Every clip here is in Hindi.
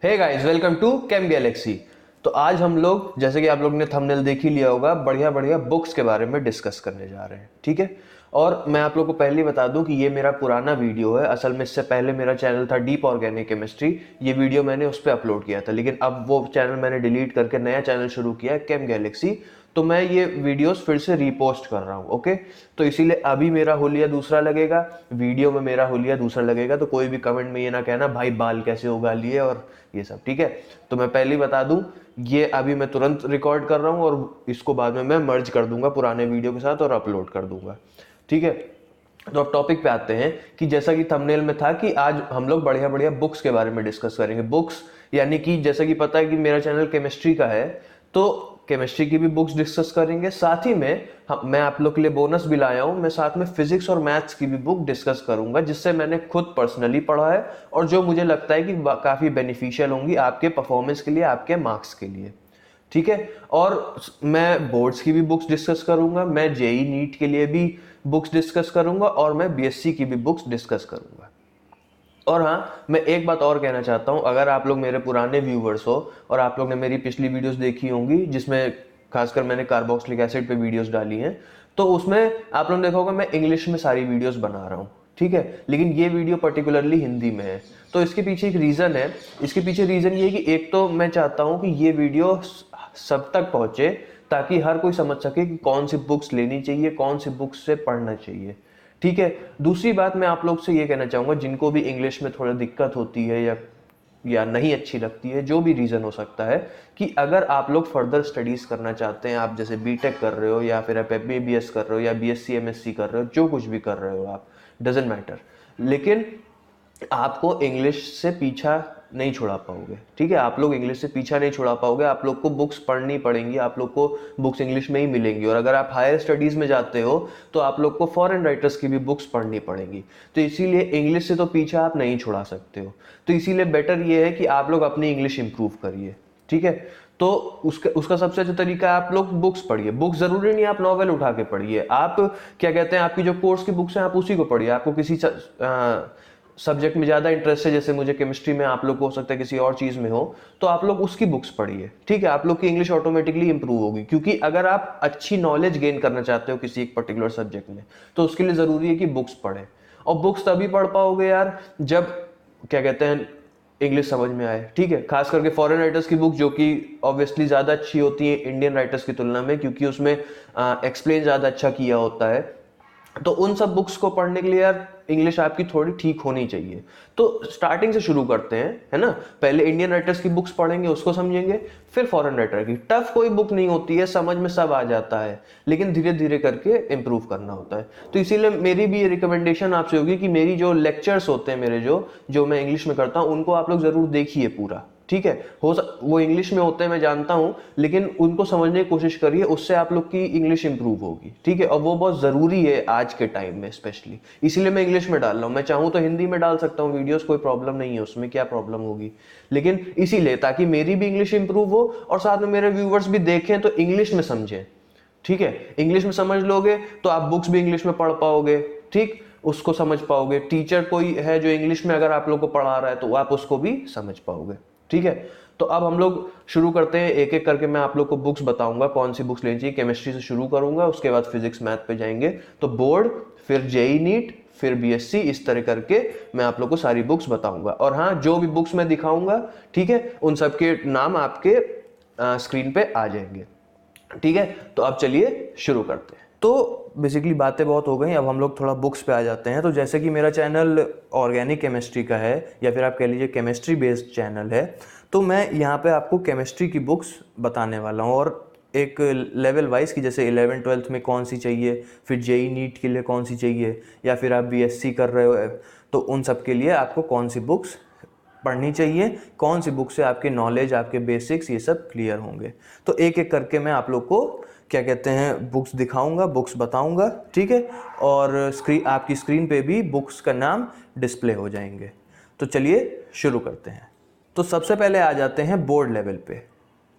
Hey guys, welcome to chem galaxy. तो आज हम लोग, जैसे कि आप लोग ने थंबनेल देख ही लिया होगा, बढ़िया बढ़िया बुक्स के बारे में डिस्कस करने जा रहे हैं। ठीक है। और मैं आप लोग को पहले ही बता दूं कि ये मेरा पुराना वीडियो है। असल में इससे पहले मेरा चैनल था डीप ऑर्गेनिक केमिस्ट्री। ये वीडियो मैंने उस पर अपलोड किया था, लेकिन अब वो चैनल मैंने डिलीट करके नया चैनल शुरू किया है, केम गैलेक्सी। तो मैं ये वीडियोस फिर से रीपोस्ट कर रहा हूँ। ओके। तो इसीलिए अभी मेरा हुलिया दूसरा लगेगा, वीडियो में मेरा हुलिया दूसरा लगेगा। तो कोई भी कमेंट में ये ना कहना भाई बाल कैसे उगा लिए और ये सब। ठीक है। तो मैं पहले ही बता दूं, ये अभी मैं तुरंत रिकॉर्ड कर रहा हूँ और इसको बाद में मैं मर्ज कर दूंगा पुराने वीडियो के साथ और अपलोड कर दूंगा। ठीक है। तो अब टॉपिक पे आते हैं कि जैसा कि थंबनेल में था कि आज हम लोग बढ़िया बढ़िया बुक्स के बारे में डिस्कस करेंगे। बुक्स यानी कि जैसा कि पता है कि मेरा चैनल केमिस्ट्री का है, तो केमिस्ट्री की भी बुक्स डिस्कस करेंगे। साथ ही में मैं आप लोग के लिए बोनस भी लाया हूं, मैं साथ में फिजिक्स और मैथ्स की भी बुक डिस्कस करूंगा, जिससे मैंने खुद पर्सनली पढ़ा है और जो मुझे लगता है कि काफी बेनिफिशियल होंगी आपके परफॉर्मेंस के लिए, आपके मार्क्स के लिए। ठीक है। और मैं बोर्ड्स की भी बुक्स डिस्कस करूंगा, मैं जेई नीट के लिए भी बुक्स डिस्कस करूंगा और मैं बीएससी की भी बुक्स डिस्कस करूंगा। और हाँ, मैं एक बात और कहना चाहता हूँ, अगर आप लोग मेरे पुराने व्यूवर्स हो और आप लोग ने मेरी पिछली वीडियोस देखी होंगी, जिसमें खासकर मैंने कार्बोक्सिलिक एसिड पे वीडियोस डाली हैं, तो उसमें आप लोगों ने देखा होगा मैं इंग्लिश में सारी वीडियोस बना रहा हूँ। ठीक है। लेकिन ये वीडियो पर्टिकुलरली हिंदी में है। तो इसके पीछे एक रीज़न है। इसके पीछे रीज़न ये है कि एक तो मैं चाहता हूँ कि ये वीडियो सब तक पहुँचे, ताकि हर कोई समझ सके कि कौन सी बुक्स लेनी चाहिए, कौन सी बुक्स से पढ़ना चाहिए। ठीक है। दूसरी बात मैं आप लोग से ये कहना चाहूँगा, जिनको भी इंग्लिश में थोड़ा दिक्कत होती है या नहीं अच्छी लगती है, जो भी रीज़न हो सकता है, कि अगर आप लोग फर्दर स्टडीज़ करना चाहते हैं, आप जैसे बीटेक कर रहे हो या फिर आप एमबीबीएस कर रहे हो या बीएससी एमएससी कर रहे हो, जो कुछ भी कर रहे हो आप, डजेंट मैटर, लेकिन आपको इंग्लिश से पीछा नहीं छुड़ा पाओगे। ठीक है। आप लोग इंग्लिश से पीछा नहीं छुड़ा पाओगे, आप लोग को बुक्स पढ़नी पड़ेंगी, आप लोग को बुक्स इंग्लिश में ही मिलेंगी। और अगर आप हायर स्टडीज़ में जाते हो तो आप लोग को फॉरेन राइटर्स की भी बुक्स पढ़नी पड़ेंगी। तो इसीलिए इंग्लिश से तो पीछा आप नहीं छुड़ा सकते हो। तो इसीलिए बेटर ये है कि आप लोग अपनी इंग्लिश इंप्रूव करिए। ठीक है। तो उसका सबसे अच्छा तरीका है आप लोग बुक्स पढ़िए। बुक्स जरूरी नहीं आप नॉवेल उठा के पढ़िए, आप क्या कहते हैं, आपकी जो कोर्स की बुक्स हैं आप उसी को पढ़िए। आपको किसी सब्जेक्ट में ज़्यादा इंटरेस्ट है, जैसे मुझे केमिस्ट्री में, आप लोग को हो सकता है किसी और चीज़ में हो, तो आप लोग उसकी बुक्स पढ़िए। ठीक है। आप लोग की इंग्लिश ऑटोमेटिकली इंप्रूव होगी, क्योंकि अगर आप अच्छी नॉलेज गेन करना चाहते हो किसी एक पर्टिकुलर सब्जेक्ट में, तो उसके लिए ज़रूरी है कि बुक्स पढ़ें। और बुक्स तभी पढ़ पाओगे यार जब, क्या कहते हैं, इंग्लिश समझ में आए। ठीक है। खास करके फॉरेन राइटर्स की बुक, जो कि ऑब्वियसली ज़्यादा अच्छी होती है इंडियन राइटर्स की तुलना में, क्योंकि उसमें एक्सप्लेन ज़्यादा अच्छा किया होता है। तो उन सब बुक्स को पढ़ने के लिए यार इंग्लिश आपकी थोड़ी ठीक होनी चाहिए। तो स्टार्टिंग से शुरू करते हैं, है ना। पहले इंडियन राइटर्स की बुक्स पढ़ेंगे, उसको समझेंगे, फिर फॉरेन राइटर की। टफ कोई बुक नहीं होती है, समझ में सब आ जाता है, लेकिन धीरे धीरे करके इंप्रूव करना होता है। तो इसीलिए मेरी भी ये रिकमेंडेशन आपसे होगी कि मेरी जो लेक्चर्स होते हैं, मेरे जो जो मैं इंग्लिश में करता हूँ, उनको आप लोग जरूर देखिए पूरा। ठीक है। वो इंग्लिश में होते हैं मैं जानता हूं, लेकिन उनको समझने की कोशिश करिए, उससे आप लोग की इंग्लिश इंप्रूव होगी। ठीक है। और वो बहुत ज़रूरी है आज के टाइम में स्पेशली, इसीलिए मैं इंग्लिश में डाल रहा हूँ। मैं चाहूँ तो हिंदी में डाल सकता हूँ वीडियोस, कोई प्रॉब्लम नहीं है उसमें, क्या प्रॉब्लम होगी। लेकिन इसीलिए ताकि मेरी भी इंग्लिश इंप्रूव हो और साथ में मेरे व्यूवर्स भी देखें तो इंग्लिश में समझें। ठीक है। इंग्लिश में समझ लोगे तो आप बुक्स भी इंग्लिश में पढ़ पाओगे। ठीक, उसको समझ पाओगे। टीचर कोई है जो इंग्लिश में अगर आप लोग को पढ़ा रहा है तो आप उसको भी समझ पाओगे। ठीक है। तो अब हम लोग शुरू करते हैं, एक एक करके मैं आप लोग को बुक्स बताऊंगा कौन सी बुक्स लेनी चाहिए। केमिस्ट्री से शुरू करूंगा, उसके बाद फिजिक्स मैथ पे जाएंगे, तो बोर्ड, फिर जेई नीट, फिर बीएससी, इस तरह करके मैं आप लोग को सारी बुक्स बताऊंगा। और हाँ, जो भी बुक्स मैं दिखाऊंगा, ठीक है, उन सबके नाम आपके स्क्रीन पे आ जाएंगे। ठीक है। तो अब चलिए शुरू करते हैं। तो बेसिकली बातें बहुत हो गई, अब हम लोग थोड़ा बुक्स पे आ जाते हैं। तो जैसे कि मेरा चैनल ऑर्गेनिक केमिस्ट्री का है, या फिर आप कह लीजिए केमिस्ट्री बेस्ड चैनल है, तो मैं यहाँ पे आपको केमिस्ट्री की बुक्स बताने वाला हूँ। और एक लेवल वाइज की, जैसे 11 12th में कौन सी चाहिए, फिर जेई नीट के लिए कौन सी चाहिए, या फिर आप बीएससी कर रहे हो तो उन सब के लिए आपको कौन सी बुक्स पढ़नी चाहिए, कौन सी बुक से आपके नॉलेज, आपके बेसिक्स, ये सब क्लियर होंगे। तो एक एक करके मैं आप लोग को, क्या कहते हैं, बुक्स दिखाऊंगा, बुक्स बताऊंगा। ठीक है। और आपकी स्क्रीन पे भी बुक्स का नाम डिस्प्ले हो जाएंगे। तो चलिए शुरू करते हैं। तो सबसे पहले आ जाते हैं बोर्ड लेवल पे।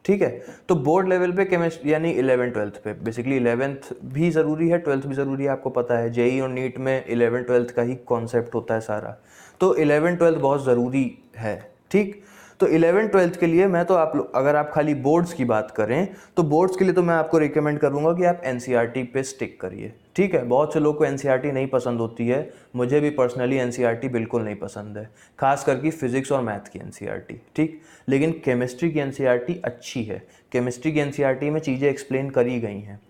ठीक है। तो बोर्ड लेवल पे केमिस्ट्री यानी 11 12th पे, बेसिकली 11th भी ज़रूरी है, 12th भी ज़रूरी है, आपको पता है जेई और नीट में 11 12th का ही कॉन्सेप्ट होता है सारा। तो 11 12th बहुत ज़रूरी है। ठीक। तो 11th-12th के लिए मैं तो अगर आप खाली बोर्ड्स की बात करें तो बोर्ड्स के लिए तो मैं आपको रिकमेंड करूंगा कि आप एनसीईआरटी पे स्टिक करिए, ठीक है। बहुत से लोग को एनसीईआरटी नहीं पसंद होती है, मुझे भी पर्सनली एनसीईआरटी बिल्कुल नहीं पसंद है, खास करके फिजिक्स और मैथ की एनसीईआरटी, ठीक। लेकिन केमिस्ट्री की एनसीईआरटी अच्छी है, केमिस्ट्री की एनसीईआरटी में चीज़ें एक्सप्लेन करी गई हैं,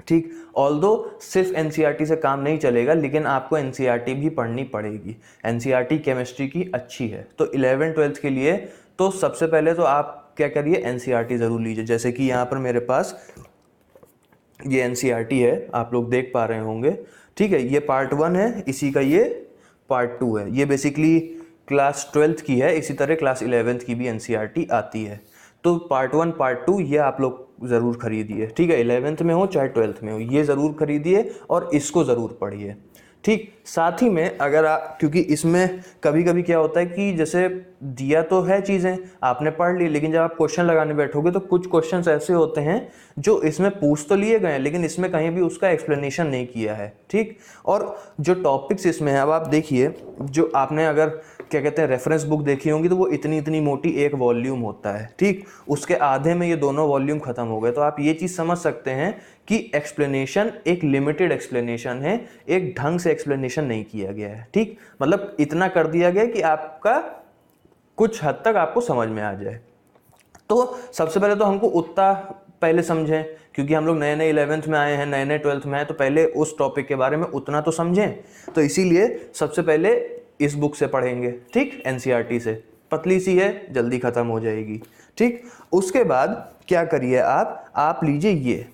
ठीक। ऑल्दो सिर्फ एनसीईआरटी से काम नहीं चलेगा, लेकिन आपको एनसीईआरटी भी पढ़नी पड़ेगी। एनसीईआरटी केमिस्ट्री की अच्छी है। तो 11th-12th के लिए तो सबसे पहले तो आप क्या करिए, एनसीईआरटी ज़रूर लीजिए। जैसे कि यहाँ पर मेरे पास ये एनसीईआरटी है, आप लोग देख पा रहे होंगे, ठीक है। ये पार्ट 1 है, इसी का ये पार्ट 2 है। ये बेसिकली क्लास 12th की है, इसी तरह क्लास 11th की भी एनसीईआरटी आती है। तो पार्ट 1 पार्ट 2 ये आप लोग ज़रूर खरीदिए, ठीक है। 11th में हो चाहे 12th में हो, ये ज़रूर खरीदिए और इसको ज़रूर पढ़िए, ठीक। साथ ही में अगर आप, क्योंकि इसमें कभी कभी क्या होता है कि जैसे दिया तो है चीज़ें, आपने पढ़ ली, लेकिन जब आप क्वेश्चन लगाने बैठोगे तो कुछ क्वेश्चंस ऐसे होते हैं जो इसमें पूछ तो लिए गए हैं, लेकिन इसमें कहीं भी उसका एक्सप्लेनेशन नहीं किया है, ठीक। और जो टॉपिक्स इसमें है, अब आप देखिए, जो आपने अगर क्या कहते हैं रेफरेंस बुक देखी होंगी तो वो इतनी इतनी मोटी एक वॉल्यूम होता है, ठीक। उसके आधे में ये दोनों वॉल्यूम खत्म हो गए। तो आप ये चीज़ समझ सकते हैं कि एक्सप्लेनेशन एक लिमिटेड एक्सप्लेनेशन है, एक ढंग से एक्सप्लेनेशन नहीं किया गया है, ठीक। मतलब इतना कर दिया गया कि आपका कुछ हद तक आपको समझ में आ जाए। तो सबसे पहले तो हमको उतना पहले समझें, क्योंकि हम लोग नए नए 11th में आए हैं, नए नए 12th में आए, तो पहले उस टॉपिक के बारे में उतना तो समझें। तो इसीलिए सबसे पहले इस बुक से पढ़ेंगे, ठीक, एनसीईआरटी से। पतली सी है, जल्दी ख़त्म हो जाएगी, ठीक। उसके बाद क्या करिए, आप लीजिए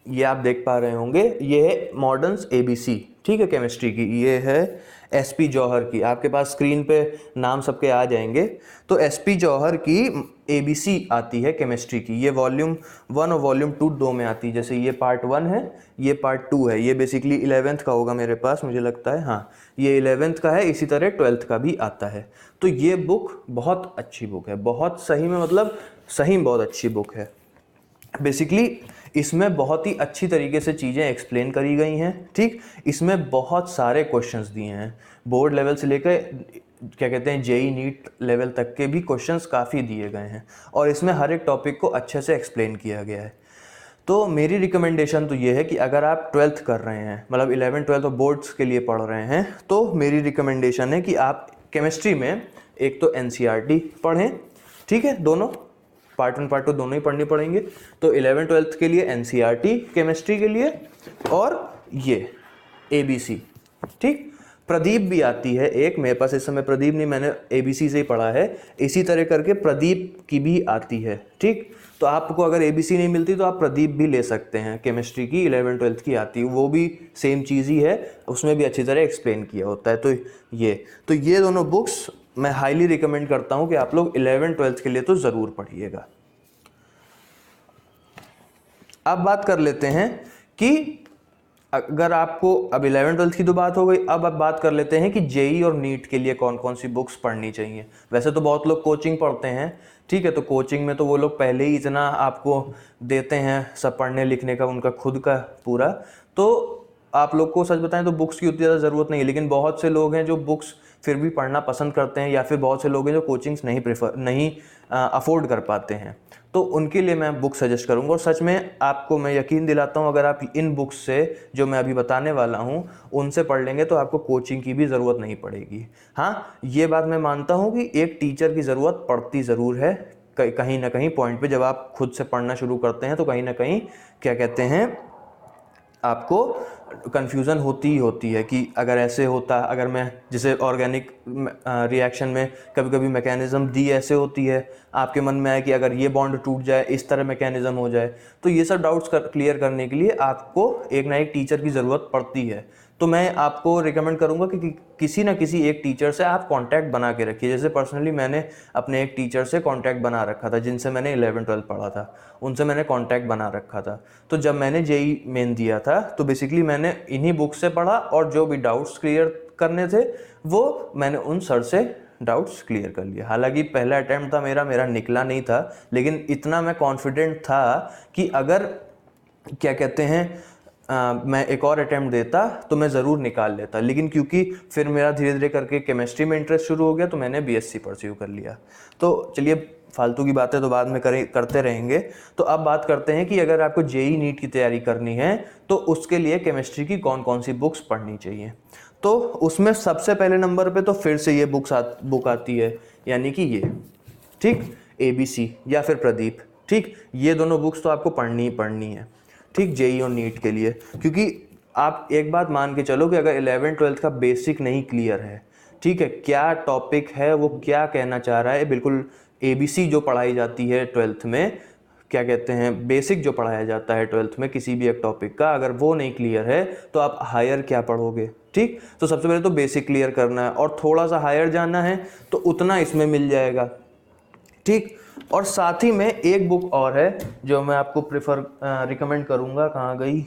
ये आप देख पा रहे होंगे, ये है मॉडर्न्स एबीसी, ठीक है, केमिस्ट्री की। ये है एसपी जौहर की, आपके पास स्क्रीन पे नाम सबके आ जाएंगे। तो एसपी जौहर की एबीसी आती है केमिस्ट्री की, ये वॉल्यूम 1 और वॉल्यूम 2 दो में आती है। जैसे ये पार्ट 1 है, ये पार्ट 2 है। ये बेसिकली 11th का होगा मेरे पास, मुझे लगता है, हाँ ये 11th का है। इसी तरह 12th का भी आता है। तो ये बुक बहुत अच्छी बुक है, बहुत सही में, मतलब सही में बहुत अच्छी बुक है। बेसिकली इसमें बहुत ही अच्छी तरीके से चीज़ें एक्सप्लेन करी गई हैं, ठीक। इसमें बहुत सारे क्वेश्चंस दिए हैं, बोर्ड लेवल से लेकर क्या कहते हैं जेई नीट लेवल तक के भी क्वेश्चंस काफ़ी दिए गए हैं, और इसमें हर एक टॉपिक को अच्छे से एक्सप्लेन किया गया है। तो मेरी रिकमेंडेशन तो ये है कि अगर आप 12th कर रहे हैं, मतलब 11 12 और बोर्ड्स के लिए पढ़ रहे हैं, तो मेरी रिकमेंडेशन है कि आप केमिस्ट्री में एक तो एनसीईआरटी पढ़ें, ठीक है, दोनों पार्ट 1 पार्ट 2 दोनों ही पढ़नी पड़ेंगे। तो 11 12th के लिए एनसीईआरटी केमिस्ट्री के लिए, और ये एबीसी, ठीक। प्रदीप भी आती है एक, मेरे पास इस समय प्रदीप नहीं, मैंने एबीसी से ही पढ़ा है। इसी तरह करके प्रदीप की भी आती है, ठीक। तो आपको अगर एबीसी नहीं मिलती तो आप प्रदीप भी ले सकते हैं, केमिस्ट्री की 11 12th की आती है, वो भी सेम चीज़ ही है, उसमें भी अच्छी तरह एक्सप्लेन किया होता है। तो ये दोनों बुक्स मैं हाईली रिकमेंड करता हूं कि आप लोग 11 12th के लिए तो ज़रूर पढ़िएगा। अब बात कर लेते हैं कि अगर आपको, अब 11 12th की तो बात हो गई, अब बात कर लेते हैं कि जेई और नीट के लिए कौन कौन सी बुक्स पढ़नी चाहिए। वैसे तो बहुत लोग कोचिंग पढ़ते हैं, ठीक है, तो कोचिंग में तो वो लोग पहले ही इतना आपको देते हैं सब पढ़ने लिखने का, उनका खुद का पूरा। तो आप लोग को सच बताएं तो बुक्स की उतनी ज़्यादा ज़रूरत नहीं है, लेकिन बहुत से लोग हैं जो बुक्स फिर भी पढ़ना पसंद करते हैं, या फिर बहुत से लोग हैं जो कोचिंग्स नहीं अफोर्ड कर पाते हैं। तो उनके लिए मैं बुक सजेस्ट करूंगा। और सच में आपको मैं यकीन दिलाता हूं, अगर आप इन बुक्स से जो मैं अभी बताने वाला हूं उनसे पढ़ लेंगे तो आपको कोचिंग की भी ज़रूरत नहीं पड़ेगी। हाँ, ये बात मैं मानता हूं कि एक टीचर की ज़रूरत पड़ती ज़रूर है कहीं ना कहीं पॉइंट पे। जब आप खुद से पढ़ना शुरू करते हैं तो कहीं ना कहीं क्या कहते हैं, आपको कन्फ्यूज़न होती ही होती है कि अगर ऐसे होता, अगर मैं जैसे ऑर्गेनिक रिएक्शन में कभी कभी मैकेनिज़्म दी ऐसे होती है, आपके मन में आए कि अगर ये बॉन्ड टूट जाए इस तरह मैकेनिज़्म हो जाए, तो ये सब डाउट्स क्लियर करने के लिए आपको एक ना एक टीचर की ज़रूरत पड़ती है। तो मैं आपको रिकमेंड करूंगा कि किसी ना किसी एक टीचर से आप कांटेक्ट बना के रखिए। जैसे पर्सनली मैंने अपने एक टीचर से कांटेक्ट बना रखा था, जिनसे मैंने 11 12 पढ़ा था, उनसे मैंने कांटेक्ट बना रखा था। तो जब मैंने जेई मेन दिया था तो बेसिकली मैंने इन्हीं बुक से पढ़ा, और जो भी डाउट्स क्लियर करने थे वो मैंने उन सर से डाउट्स क्लियर कर लिया। हालांकि पहला अटैम्प्ट था मेरा निकला नहीं था, लेकिन इतना मैं कॉन्फिडेंट था कि अगर क्या कहते हैं मैं एक और अटेम्प्ट देता तो मैं ज़रूर निकाल लेता, लेकिन क्योंकि फिर मेरा धीरे धीरे करके केमिस्ट्री में इंटरेस्ट शुरू हो गया तो मैंने बीएससी परस्यू कर लिया। तो चलिए फालतू की बातें तो बाद में करते रहेंगे। तो अब बात करते हैं कि अगर आपको जेई नीट की तैयारी करनी है तो उसके लिए केमिस्ट्री की कौन कौन सी बुक्स पढ़नी चाहिए। तो उसमें सबसे पहले नंबर पे तो फिर से ये बुक आती है, यानी कि ये, ठीक, ABC या फिर प्रदीप, ठीक, ये दोनों बुक्स तो आपको पढ़नी ही पढ़नी है, ठीक, जेई और नीट के लिए। क्योंकि आप एक बात मान के चलो कि अगर 11th-12th का बेसिक नहीं क्लियर है, ठीक है, क्या टॉपिक है वो क्या कहना चाह रहा है, बिल्कुल ABC जो पढ़ाई जाती है 12th में, क्या कहते हैं, बेसिक जो पढ़ाया जाता है 12th में किसी भी एक टॉपिक का, अगर वो नहीं क्लियर है तो आप हायर क्या पढ़ोगे, ठीक। तो सबसे पहले तो बेसिक क्लियर करना है और थोड़ा सा हायर जाना है तो उतना इसमें मिल जाएगा, ठीक। और साथ ही में एक बुक और है जो मैं आपको रिकमेंड करूंगा, कहाँ गई,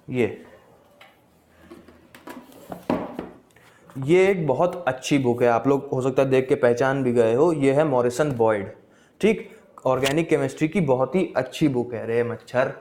ये एक बहुत अच्छी बुक है, आप लोग हो सकता है देख के पहचान भी गए हो, ये है मॉरिसन बॉयड, ठीक, ऑर्गेनिक केमिस्ट्री की बहुत ही अच्छी बुक है। रे मच्छर।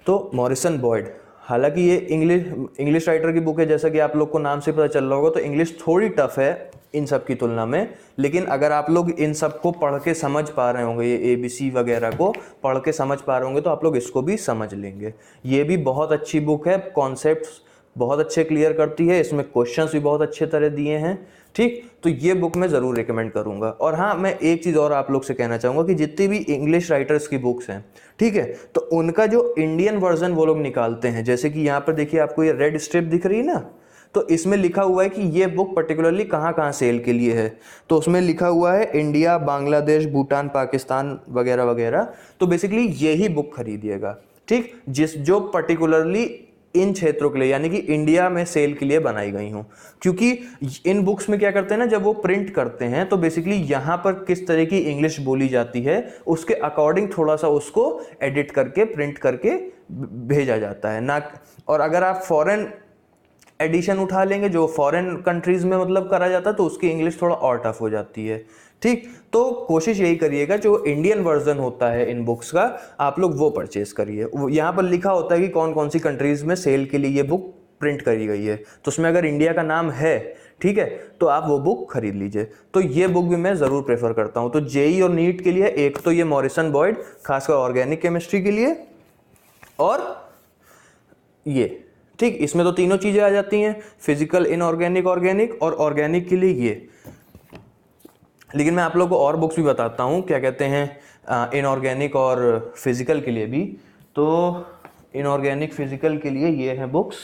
तो मॉरिसन बॉयड, हालांकि ये इंग्लिश राइटर की बुक है, जैसा कि आप लोग को नाम से पता चल रहा होगा, तो इंग्लिश थोड़ी टफ है इन सब की तुलना में, लेकिन अगर आप लोग इन सब को पढ़ के समझ पा रहे होंगे, ये ABC वगैरह को पढ़ के समझ पा रहे होंगे, तो आप लोग इसको भी समझ लेंगे। ये भी बहुत अच्छी बुक है, कॉन्सेप्ट्स बहुत अच्छे क्लियर करती है, इसमें क्वेश्चंस भी बहुत अच्छे तरह दिए हैं, ठीक। तो ये बुक मैं ज़रूर रिकमेंड करूंगा। और हाँ, मैं एक चीज़ और आप लोग से कहना चाहूँगा कि जितनी भी इंग्लिश राइटर्स की बुक्स हैं, ठीक है, तो उनका जो इंडियन वर्जन वो लोग निकालते हैं, जैसे कि यहाँ पर देखिए आपको ये रेड स्ट्रिप दिख रही है ना, तो इसमें लिखा हुआ है कि ये बुक पर्टिकुलरली कहाँ कहाँ सेल के लिए है। तो उसमें लिखा हुआ है इंडिया, बांग्लादेश, भूटान, पाकिस्तान वगैरह वगैरह। तो बेसिकली यही बुक खरीदिएगा, ठीक, जो पर्टिकुलरली इन क्षेत्रों के लिए, यानी कि इंडिया में सेल के लिए बनाई गई हूँ। क्योंकि इन बुक्स में क्या करते हैं ना, जब वो प्रिंट करते हैं तो बेसिकली यहाँ पर किस तरह की इंग्लिश बोली जाती है उसके अकॉर्डिंग थोड़ा सा उसको एडिट करके प्रिंट करके भेजा जाता है ना। और अगर आप फॉरेन एडिशन उठा लेंगे जो फॉरेन कंट्रीज में मतलब करा जाता है तो उसकी इंग्लिश थोड़ा और टफ हो जाती है, ठीक। तो कोशिश यही करिएगा जो इंडियन वर्जन होता है इन बुक्स का, आप लोग वो परचेज करिए। यहाँ पर लिखा होता है कि कौन कौन सी कंट्रीज में सेल के लिए ये बुक प्रिंट करी गई है, तो उसमें अगर इंडिया का नाम है, ठीक है, तो आप वो बुक खरीद लीजिए। तो ये बुक भी मैं ज़रूर प्रेफर करता हूँ। तो जेई और नीट के लिए एक तो ये मॉरिसन बॉयड, खासकर ऑर्गेनिक केमिस्ट्री के लिए, और ये, ठीक, इसमें तो तीनों चीज़ें आ जाती हैं, फिजिकल, इनऑर्गेनिक, ऑर्गेनिक, और ऑर्गेनिक के लिए ये। लेकिन मैं आप लोगों को और बुक्स भी बताता हूँ, क्या कहते हैं, इनऑर्गेनिक और फिजिकल के लिए भी। तो इनऑर्गेनिक फिजिकल के लिए ये हैं बुक्स,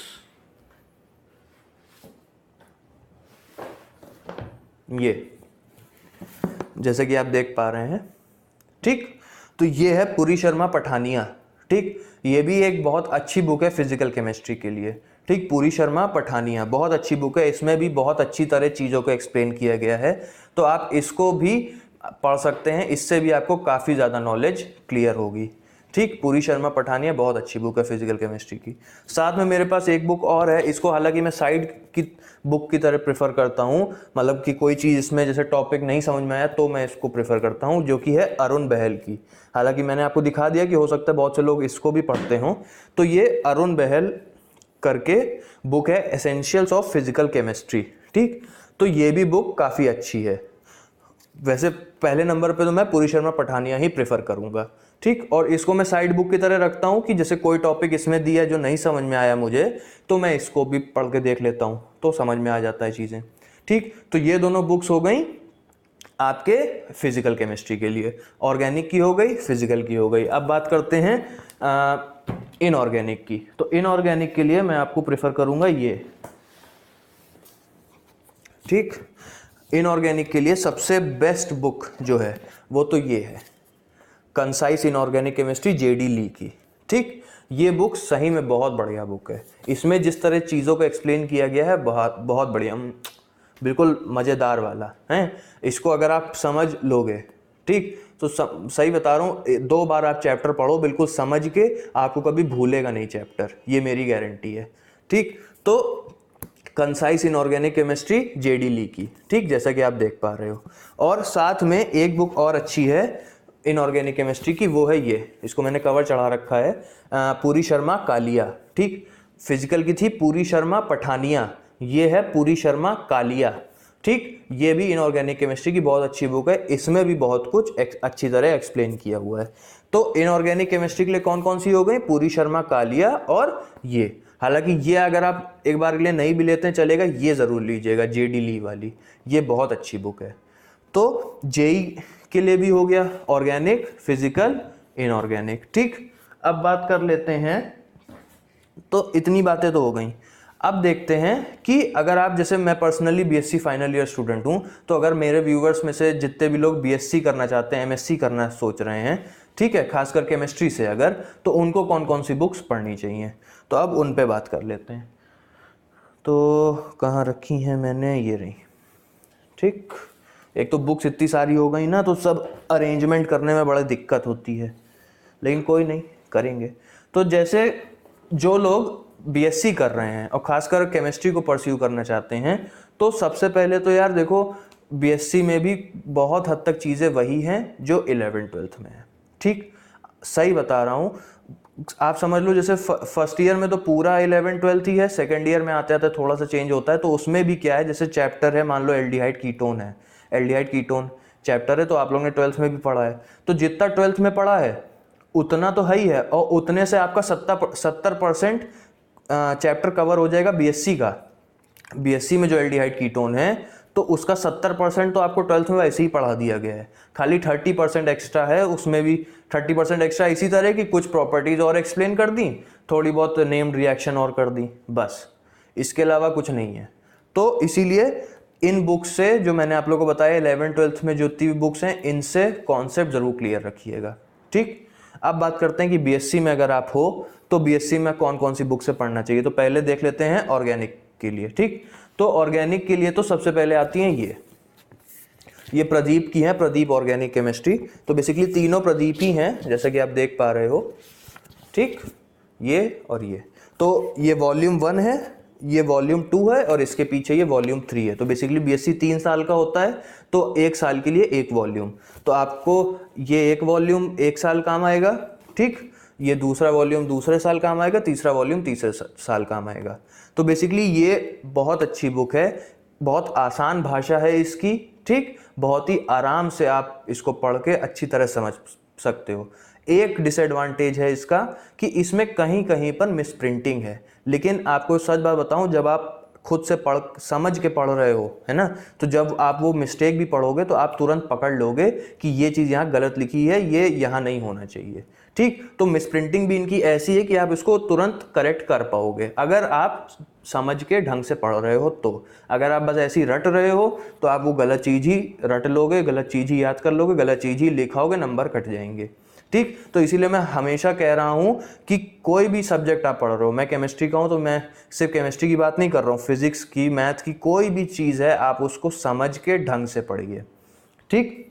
ये जैसे कि आप देख पा रहे हैं, ठीक। तो ये है पुरी शर्मा पठानिया, ठीक, ये भी एक बहुत अच्छी बुक है फिजिकल केमिस्ट्री के लिए, ठीक। पुरी शर्मा पठानिया बहुत अच्छी बुक है, इसमें भी बहुत अच्छी तरह चीज़ों को एक्सप्लेन किया गया है, तो आप इसको भी पढ़ सकते हैं, इससे भी आपको काफ़ी ज़्यादा नॉलेज क्लियर होगी, ठीक। पुरी शर्मा पठानिया बहुत अच्छी बुक है फिजिकल केमिस्ट्री की। साथ में मेरे पास एक बुक और है, इसको हालांकि मैं साइड की बुक की तरह प्रेफर करता हूँ, मतलब कि कोई चीज़ इसमें जैसे टॉपिक नहीं समझ में आया तो मैं इसको प्रेफर करता हूँ, जो कि है अरुण बहल की। हालांकि मैंने आपको दिखा दिया कि हो सकता है बहुत से लोग इसको भी पढ़ते हों। तो ये अरुण बहल करके बुक है, एसेंशियल्स ऑफ फिजिकल केमिस्ट्री, ठीक। तो ये भी बुक काफ़ी अच्छी है। वैसे पहले नंबर पे तो मैं पुरी शर्मा पठानिया ही प्रेफर करूंगा, ठीक। और इसको मैं साइड बुक की तरह रखता हूँ कि जैसे कोई टॉपिक इसमें दिया जो नहीं समझ में आया मुझे, तो मैं इसको भी पढ़ के देख लेता हूँ, तो समझ में आ जाता है चीज़ें, ठीक। तो ये दोनों बुक्स हो गई आपके फिजिकल केमिस्ट्री के लिए, ऑर्गेनिक की हो गई, फिजिकल की हो गई। अब बात करते हैं इनऑर्गेनिक की। तो इनऑर्गेनिक के लिए मैं आपको प्रेफर करूंगा ये, ठीक। इनऑर्गेनिक के लिए सबसे बेस्ट बुक जो है वो तो ये है, कंसाइज इनऑर्गेनिक केमिस्ट्री, JD ली की, ठीक। ये बुक सही में बहुत बढ़िया बुक है, इसमें जिस तरह चीज़ों को एक्सप्लेन किया गया है बहुत बहुत बढ़िया, बिल्कुल मज़ेदार वाला है। इसको अगर आप समझ लोगे, ठीक, तो सही बता रहा हूँ, 2 बार आप चैप्टर पढ़ो बिल्कुल समझ के, आपको कभी भूलेगा नहीं चैप्टर, ये मेरी गारंटी है, ठीक। तो कंसाइज इनऑर्गेनिक केमिस्ट्री, JD ली की, ठीक, जैसा कि आप देख पा रहे हो। और साथ में एक बुक और अच्छी है, इनऑर्गेनिक केमिस्ट्री की वो है ये, इसको मैंने कवर चढ़ा रखा है, पूरी शर्मा कालिया। ठीक, फिजिकल की थी पूरी शर्मा पठानिया, ये है पूरी शर्मा कालिया। ठीक, ये भी इनऑर्गेनिक केमिस्ट्री की बहुत अच्छी बुक है, इसमें भी बहुत कुछ अच्छी तरह एक्सप्लेन किया हुआ है। तो इनऑर्गेनिक केमिस्ट्री के लिए कौन कौन सी हो गई, पूरी शर्मा कालिया और ये। हालांकि ये अगर आप एक बार के लिए नहीं भी लेते हैं चलेगा, ये ज़रूर लीजिएगा, जेडी ली वाली, ये बहुत अच्छी बुक है। तो जेई के लिए भी हो गया ऑर्गेनिक, फिजिकल, इनऑर्गेनिक। ठीक, अब बात कर लेते हैं, तो इतनी बातें तो हो गई। अब देखते हैं कि अगर आप, जैसे मैं personally BSc final year student हूं, तो अगर मेरे व्यूवर्स में से जितने भी लोग बीएससी करना चाहते हैं, एमएससी करना सोच रहे हैं, ठीक है, खासकर केमिस्ट्री से अगर, तो उनको कौन कौन सी बुक्स पढ़नी चाहिए, तो अब उन पे बात कर लेते हैं। तो कहाँ रखी हैं मैंने, ये रही। ठीक, एक तो बुक्स इतनी सारी हो गई ना, तो सब अरेंजमेंट करने में बड़ी दिक्कत होती है, लेकिन कोई नहीं, करेंगे। तो जैसे जो लोग बीएससी कर रहे हैं और खासकर केमिस्ट्री को परस्यू करना चाहते हैं, तो सबसे पहले तो यार देखो, बीएससी में भी बहुत हद तक चीज़ें वही हैं जो 11th-12th में है। ठीक, सही बता रहा हूँ, आप समझ लो जैसे फर्स्ट ईयर में तो पूरा 11th-12th ही है, सेकेंड ईयर में आते आते थोड़ा सा चेंज होता है। तो उसमें भी क्या है, जैसे चैप्टर है, मान लो एल्डिहाइड कीटोन है, एल्डिहाइड कीटोन चैप्टर है, तो आप लोगों ने 12th में भी पढ़ा है, तो जितना 12th में पढ़ा है उतना तो है ही है, और उतने से आपका 70% चैप्टर कवर हो जाएगा बीएससी का। बीएससी में जो एल्डिहाइड कीटोन है, तो उसका 70% तो आपको 12th में वैसे ही पढ़ा दिया गया है, खाली 30% एक्स्ट्रा है, उसमें भी 30% एक्स्ट्रा इसी तरह की कुछ प्रॉपर्टीज और एक्सप्लेन कर दी, थोड़ी बहुत नेम्ड रिएक्शन और कर दी, बस, इसके अलावा कुछ नहीं है। तो इसीलिए इन बुक्स से, जो मैंने आप लोगों को बताया 11th-12th में जितनी भी बुक्स हैं, इनसे कॉन्सेप्ट जरूर क्लियर रखिएगा। ठीक, अब बात करते हैं कि बीएससी में अगर आप हो, तो बीएससी में कौन कौन सी बुक से पढ़ना चाहिए। तो पहले देख लेते हैं ऑर्गेनिक के लिए। ठीक, तो ऑर्गेनिक के लिए तो सबसे पहले आती हैं ये प्रदीप की है, प्रदीप ऑर्गेनिक केमिस्ट्री। तो बेसिकली तीनों प्रदीप ही हैं, जैसा कि आप देख पा रहे हो। ठीक, ये और ये, तो ये वॉल्यूम 1 है, ये वॉल्यूम 2 है, और इसके पीछे ये वॉल्यूम 3 है। तो बेसिकली बीएससी 3 साल का होता है, तो 1 साल के लिए एक वॉल्यूम, तो आपको ये एक वॉल्यूम 1 साल काम आएगा। ठीक, ये दूसरा वॉल्यूम दूसरे साल काम आएगा, तीसरा वॉल्यूम तीसरे साल काम आएगा। तो बेसिकली ये बहुत अच्छी बुक है, बहुत आसान भाषा है इसकी। ठीक, बहुत ही आराम से आप इसको पढ़ के अच्छी तरह समझ सकते हो। एक डिसएडवांटेज है इसका कि इसमें कहीं कहीं पर मिसप्रिंटिंग है, लेकिन आपको सच बात बताऊं, जब आप खुद से समझ के पढ़ रहे हो, है ना, तो जब आप वो मिस्टेक भी पढ़ोगे तो आप तुरंत पकड़ लोगे कि ये चीज़ यहाँ गलत लिखी है, ये यहाँ नहीं होना चाहिए। ठीक, तो मिसप्रिंटिंग भी इनकी ऐसी है कि आप इसको तुरंत करेक्ट कर पाओगे अगर आप समझ के ढंग से पढ़ रहे हो। तो अगर आप बस ऐसे ही रट रहे हो, तो आप वो गलत चीज़ ही रट लोगे, गलत चीज़ ही याद कर लोगे, गलत चीज़ ही लिखाओगे, नंबर कट जाएंगे। ठीक, तो इसीलिए मैं हमेशा कह रहा हूं कि कोई भी सब्जेक्ट आप पढ़ रहे हो, मैं केमिस्ट्री का हूं तो मैं सिर्फ केमिस्ट्री की बात नहीं कर रहा हूं, फिजिक्स की, मैथ की, कोई भी चीज़ है आप उसको समझ के ढंग से पढ़िए। ठीक,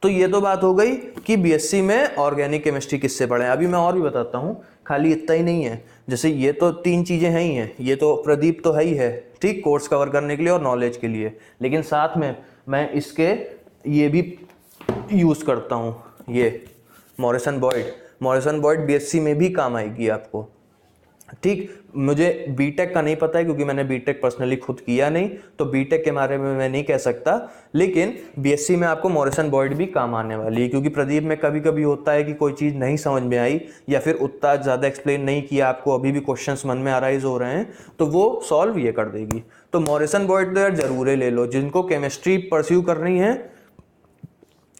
तो ये तो बात हो गई कि बीएससी में ऑर्गेनिक केमिस्ट्री किससे पढ़ें। अभी मैं और भी बताता हूँ, खाली इतना ही नहीं है, जैसे ये तो 3 चीज़ें हैं ही हैं, ये तो प्रदीप तो है ही है, ठीक, कोर्स कवर करने के लिए और नॉलेज के लिए, लेकिन साथ में मैं इसके ये भी यूज़ करता हूँ, ये मॉरिसन बॉयड बीएससी में भी काम आएगी आपको। ठीक, मुझे बीटेक का नहीं पता है क्योंकि मैंने बीटेक पर्सनली खुद किया नहीं, तो बीटेक के बारे में मैं नहीं कह सकता, लेकिन बीएससी में आपको मॉरिसन बॉयड भी काम आने वाली है, क्योंकि प्रदीप में कभी कभी होता है कि कोई चीज़ नहीं समझ में आई या फिर उतना ज़्यादा एक्सप्लेन नहीं किया, आपको अभी भी क्वेश्चंस मन में अराइज हो रहे हैं, तो वो सॉल्व ये कर देगी। तो मॉरिसन बॉयड तो यार जरूर ले लो, जिनको केमिस्ट्री परस्यू करनी है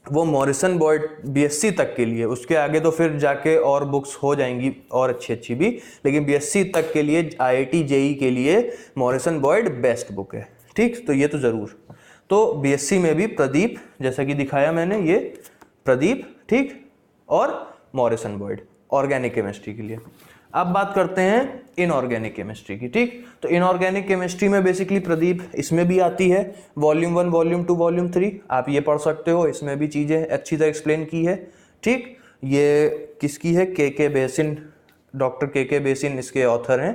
वो मॉरिसन बॉयड बीएससी तक के लिए, उसके आगे तो फिर जाके और बुक्स हो जाएंगी और अच्छी अच्छी भी, लेकिन बीएससी तक के लिए आईआईटी जेई के लिए मॉरिसन बॉयड बेस्ट बुक है। ठीक, तो ये तो ज़रूर। तो बीएससी में भी प्रदीप, जैसा कि दिखाया मैंने, ये प्रदीप, ठीक, और मॉरिसन बॉयड ऑर्गेनिक केमिस्ट्री के लिए। अब बात करते हैं इनऑर्गेनिक केमिस्ट्री की। ठीक, तो इनऑर्गेनिक केमिस्ट्री में बेसिकली प्रदीप इसमें भी आती है, वॉल्यूम 1, वॉल्यूम 2, वॉल्यूम 3, आप ये पढ़ सकते हो, इसमें भी चीज़ें अच्छी तरह एक्सप्लेन की है। ठीक, ये किसकी है, के बेसिन, डॉक्टर के बेसिन इसके ऑथर हैं।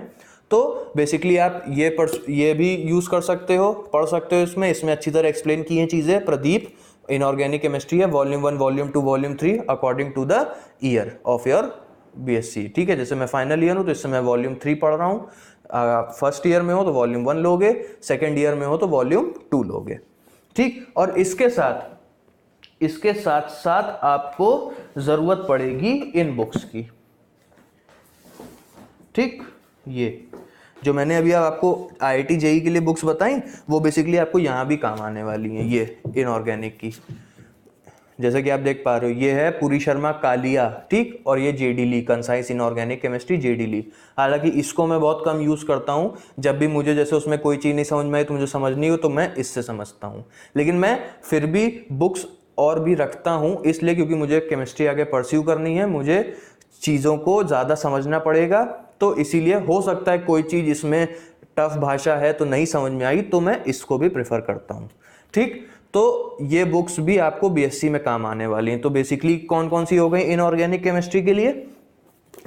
तो बेसिकली आप ये भी यूज़ कर सकते हो, पढ़ सकते हो, इसमें अच्छी तरह एक्सप्लेन की हैं चीज़ें प्रदीप इनऑर्गेनिक केमिस्ट्री है volume 1, volume 2, volume 3 according to the year of your BSc. ठीक है, जैसे मैं फाइनल ईयर हूँ तो इससे मैं वॉल्यूम 3 पढ़ रहा हूँ, फर्स्ट ईयर में हो तो वॉल्यूम 1 लोगे, सेकेंड ईयर में हो तो वॉल्यूम 2 लोगे। ठीक, और इसके साथ साथ आपको जरूरत पड़ेगी इन बुक्स की। ठीक, ये जो मैंने अभी आपको आईआईटी जेईई के लिए बुक्स बताई वो बेसिकली आपको यहाँ भी काम आने वाली हैं, ये इनऑर्गेनिक की। जैसे कि आप देख पा रहे हो ये है पूरी शर्मा कालिया, ठीक, और ये जेडी ली कंसाइंस इनऑर्गेनिक केमिस्ट्री जेडी ली। हालांकि इसको मैं बहुत कम यूज़ करता हूँ, जब भी मुझे जैसे उसमें कोई चीज़ नहीं समझ में आई तो मुझे समझनी हो तो मैं इससे समझता हूँ, लेकिन मैं फिर भी बुक्स और भी रखता हूँ इसलिए क्योंकि मुझे केमिस्ट्री आगे परस्यू करनी है, मुझे चीज़ों को ज़्यादा समझना पड़ेगा, तो इसीलिए हो सकता है कोई चीज़ इसमें टफ भाषा है तो नहीं समझ में आई तो मैं इसको भी प्रेफर करता हूँ। ठीक, तो ये बुक्स भी आपको बीएससी में काम आने वाली हैं। तो बेसिकली कौन कौन सी हो गई इनऑर्गेनिक केमिस्ट्री के लिए?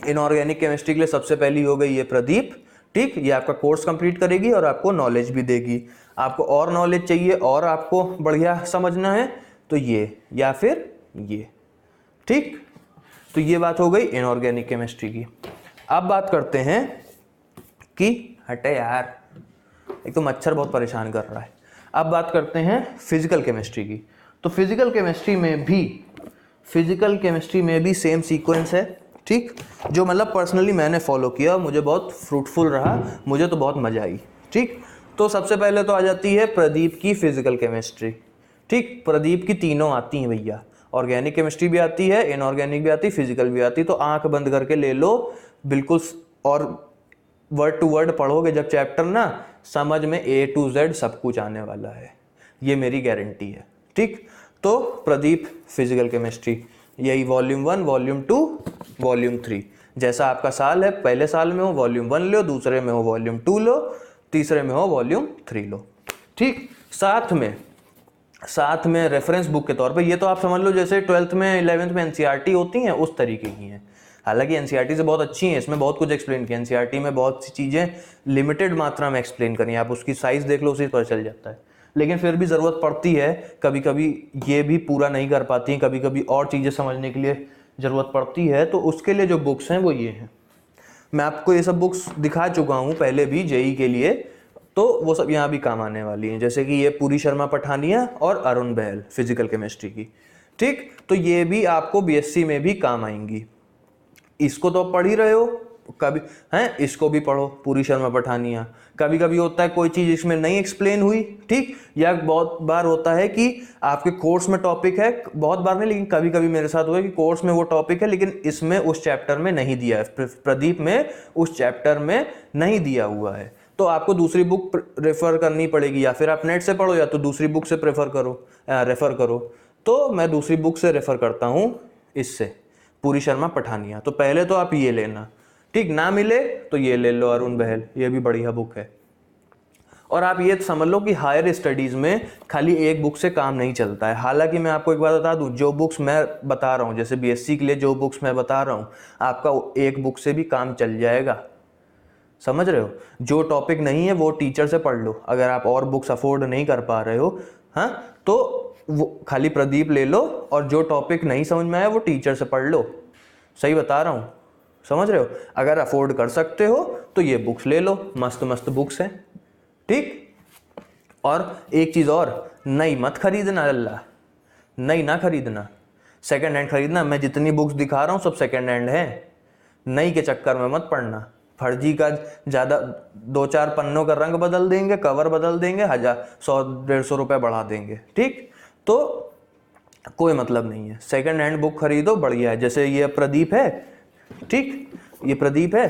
इनऑर्गेनिक केमिस्ट्री के लिए सबसे पहली हो गई ये प्रदीप। ठीक, ये आपका कोर्स कंप्लीट करेगी और आपको नॉलेज भी देगी। आपको और नॉलेज चाहिए और आपको बढ़िया समझना है तो ये या फिर ये। ठीक, तो ये बात हो गई इनऑर्गेनिक केमिस्ट्री की। अब बात करते हैं कि हटे यार, एक तो मच्छर बहुत परेशान कर रहा है। अब बात करते हैं फिजिकल केमिस्ट्री की। तो फिजिकल केमिस्ट्री में भी सेम सीक्वेंस है। ठीक, जो मतलब पर्सनली मैंने फॉलो किया, मुझे बहुत फ्रूटफुल रहा, मुझे तो बहुत मजा आई। ठीक, तो सबसे पहले तो आ जाती है प्रदीप की फिजिकल केमिस्ट्री। ठीक, प्रदीप की तीनों आती हैं भैया, ऑर्गेनिक केमिस्ट्री भी आती है, इनऑर्गेनिक भी आती है, फिजिकल भी आती है। तो आंख बंद करके ले लो बिल्कुल, और वर्ड टू वर्ड पढ़ोगे जब चैप्टर ना, समझ में A to Z सब कुछ आने वाला है, ये मेरी गारंटी है। ठीक, तो प्रदीप फिजिकल केमिस्ट्री, यही वॉल्यूम 1, वॉल्यूम 2, वॉल्यूम 3, जैसा आपका साल है, पहले साल में हो वॉल्यूम 1 लो, दूसरे में हो वॉल्यूम 2 लो, तीसरे में हो वॉल्यूम 3 लो। ठीक, साथ में रेफरेंस बुक के तौर पे, ये तो आप समझ लो जैसे 12th में 11th में एनसीईआरटी होती हैं उस तरीके की हैं। हालांकि एनसीईआरटी से बहुत अच्छी हैं, इसमें बहुत कुछ एक्सप्लेन किया। एनसीईआरटी में बहुत सी चीज़ें लिमिटेड मात्रा में एक्सप्लेन करी, आप उसकी साइज देख लो उसी पर चल जाता है, लेकिन फिर भी ज़रूरत पड़ती है, कभी कभी ये भी पूरा नहीं कर पाती हैं, कभी कभी और चीज़ें समझने के लिए ज़रूरत पड़ती है, तो उसके लिए जो बुक्स हैं वो ये हैं। मैं आपको ये सब बुक्स दिखा चुका हूँ पहले भी जेईई के लिए, तो वो सब यहाँ भी काम आने वाली हैं। जैसे कि ये पूरी शर्मा पठानिया और अरुण बहल फिजिकल केमिस्ट्री की। ठीक, तो ये भी आपको बीएससी में भी काम आएंगी। इसको तो पढ़ ही रहे हो, कभी हैं इसको भी पढ़ो, पूरी शर्मा पठानिया। कभी कभी होता है कोई चीज़ इसमें नहीं एक्सप्लेन हुई, ठीक, या बहुत बार होता है कि आपके कोर्स में टॉपिक है, बहुत बार नहीं लेकिन कभी कभी मेरे साथ हुआ है कि कोर्स में वो टॉपिक है लेकिन इसमें उस चैप्टर में नहीं दिया है, प्रदीप में उस चैप्टर में नहीं दिया हुआ है, तो आपको दूसरी बुक रेफर करनी पड़ेगी, या फिर आप नेट से पढ़ो या तो दूसरी बुक से रेफर करो। तो मैं दूसरी बुक से रेफर करता हूँ, इससे पूरी शर्मा पठानिया। तो पहले तो आप ये लेना, ठीक, ना मिले तो ये ले लो अरुण बहल, ये भी बढ़िया बुक है। और आप ये समझ लो कि हायर स्टडीज़ में खाली एक बुक से काम नहीं चलता है। हालांकि मैं आपको एक बात बता दूं, जो बुक्स मैं बता रहा हूँ, जैसे बीएससी के लिए जो बुक्स मैं बता रहा हूँ, आपका एक बुक से भी काम चल जाएगा, समझ रहे हो। जो टॉपिक नहीं है वो टीचर से पढ़ लो, अगर आप और बुक्स अफोर्ड नहीं कर पा रहे हो, हाँ, तो वो खाली प्रदीप ले लो, और जो टॉपिक नहीं समझ में आया वो टीचर से पढ़ लो। सही बता रहा हूँ, समझ रहे हो। अगर अफोर्ड कर सकते हो तो ये बुक्स ले लो, मस्त मस्त बुक्स हैं, ठीक। और एक चीज़ और, नई मत खरीदना, अल्लाह नई ना खरीदना, सेकंड हैंड खरीदना। मैं जितनी बुक्स दिखा रहा हूँ सब सेकंड हैंड है, नई के चक्कर में मत पड़ना। फर्जी का ज़्यादा 2-4 पन्नों का रंग बदल देंगे, कवर बदल देंगे, 100-150 रुपये बढ़ा देंगे, ठीक। तो कोई मतलब नहीं है, सेकंड हैंड बुक खरीदो, बढ़िया है। जैसे ये प्रदीप है, ठीक, ये प्रदीप है,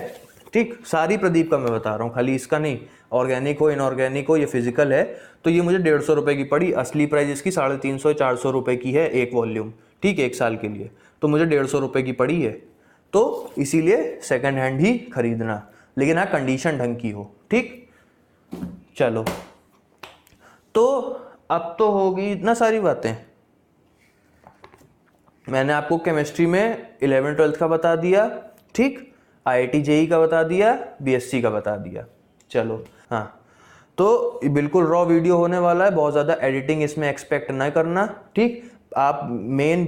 ठीक, सारी प्रदीप का मैं बता रहा हूँ, खाली इसका नहीं। ऑर्गेनिक हो, इनऑर्गेनिक हो, ये फिजिकल है, तो ये मुझे 150 रुपये की पड़ी। असली प्राइस इसकी 350-400 रुपये की है एक वॉल्यूम, ठीक, 1 साल के लिए, तो मुझे 150 रुपये की पड़ी है। तो इसीलिए सेकंड हैंड ही खरीदना, लेकिन हाँ कंडीशन ढंग की हो, ठीक। चलो, तो अब तो होगी इतना सारी बातें। मैंने आपको केमिस्ट्री में 11th-12th का बता दिया, ठीक, आईआईटी जेईई का बता दिया, बीएससी का बता दिया। चलो, हाँ, तो बिल्कुल रॉ वीडियो होने वाला है, बहुत ज़्यादा एडिटिंग इसमें एक्सपेक्ट ना करना, ठीक। आप मेन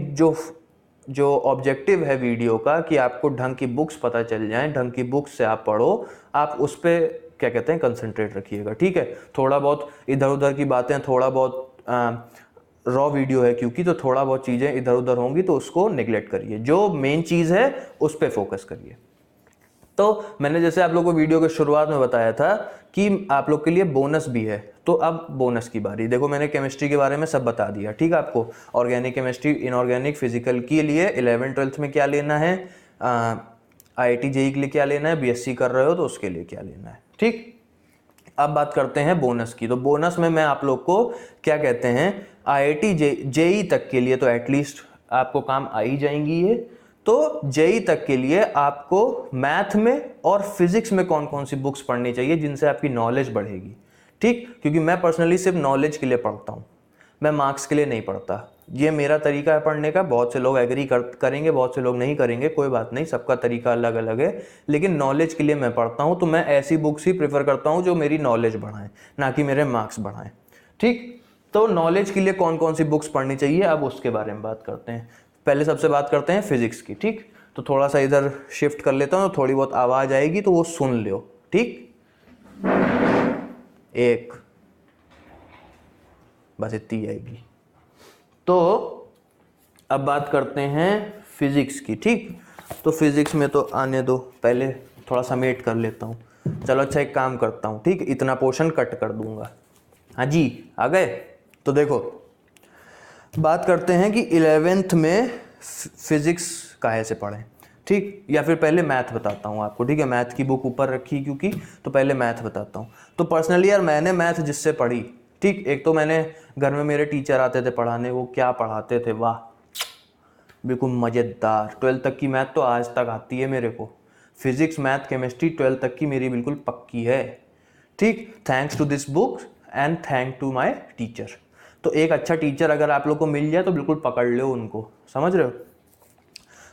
जो ऑब्जेक्टिव है वीडियो का कि आपको ढंग की बुक्स पता चल जाएं, ढंग की बुक्स से आप पढ़ो, आप उस पर क्या कहते हैं कंसंट्रेट रखिएगा, ठीक है। थोड़ा बहुत इधर उधर की बातें, थोड़ा बहुत रॉ वीडियो है क्योंकि, तो थोड़ा बहुत चीज़ें इधर उधर होंगी तो उसको नेग्लेक्ट करिए, जो मेन चीज़ है उस पर फोकस करिए। तो मैंने जैसे आप लोगों को वीडियो के शुरुआत में बताया था कि आप लोग के लिए बोनस भी है, तो अब बोनस की बारी। देखो मैंने केमिस्ट्री के बारे में सब बता दिया, ठीक है। आपको ऑर्गेनिक केमिस्ट्री, इनऑर्गेनिक, फिजिकल के लिए 11th-12th में क्या लेना है, IIT JEE के लिए क्या लेना है, BSc कर रहे हो तो उसके लिए क्या लेना है, ठीक। अब बात करते हैं बोनस की। तो बोनस में मैं आप लोग को क्या कहते हैं, IIT JEE तक के लिए तो एटलीस्ट आपको काम आ ही जाएंगी ये। तो JEE तक के लिए आपको मैथ में और फिजिक्स में कौन कौन सी बुक्स पढ़नी चाहिए जिनसे आपकी नॉलेज बढ़ेगी, ठीक। क्योंकि मैं पर्सनली सिर्फ नॉलेज के लिए पढ़ता हूँ, मैं मार्क्स के लिए नहीं पढ़ता। ये मेरा तरीका है पढ़ने का, बहुत से लोग एग्री करेंगे, बहुत से लोग नहीं करेंगे, कोई बात नहीं, सबका तरीका अलग अलग है। लेकिन नॉलेज के लिए मैं पढ़ता हूँ, तो मैं ऐसी बुक्स ही प्रेफर करता हूँ जो मेरी नॉलेज बढ़ाएं, ना कि मेरे मार्क्स बढ़ाएं, ठीक। तो नॉलेज के लिए कौन कौन सी बुक्स पढ़नी चाहिए, अब उसके बारे में बात करते हैं। पहले सबसे बात करते हैं फिजिक्स की, ठीक। तो थोड़ा सा इधर शिफ्ट कर लेता हूँ, थोड़ी बहुत आवाज़ आएगी तो वो सुन लो, ठीक। एक बस इतनी आएगी। तो अब बात करते हैं फिजिक्स की, ठीक। तो फिजिक्स में तो आने दो, पहले थोड़ा समेट कर लेता हूँ। चलो अच्छा एक काम करता हूँ, ठीक, इतना पोर्शन कट कर दूंगा। हाँ जी, आ गए। तो देखो बात करते हैं कि 11th में फिजिक्स काहे से पढ़ें, ठीक। या फिर पहले मैथ बताता हूँ आपको, ठीक है। मैथ की बुक ऊपर रखी क्योंकि, तो पहले मैथ बताता हूँ। तो पर्सनली यार मैंने मैथ जिससे पढ़ी, ठीक, एक तो मैंने घर में मेरे टीचर आते थे पढ़ाने, वो क्या पढ़ाते थे, वाह, बिल्कुल मज़ेदार। 12th तक की मैथ तो आज तक आती है मेरे को। फिजिक्स, मैथ, केमिस्ट्री 12th तक की मेरी बिल्कुल पक्की है, ठीक। Thanks to this book and thank to my teacher. तो एक अच्छा टीचर अगर आप लोग को मिल जाए तो बिल्कुल पकड़ लो उनको, समझ रहे हो।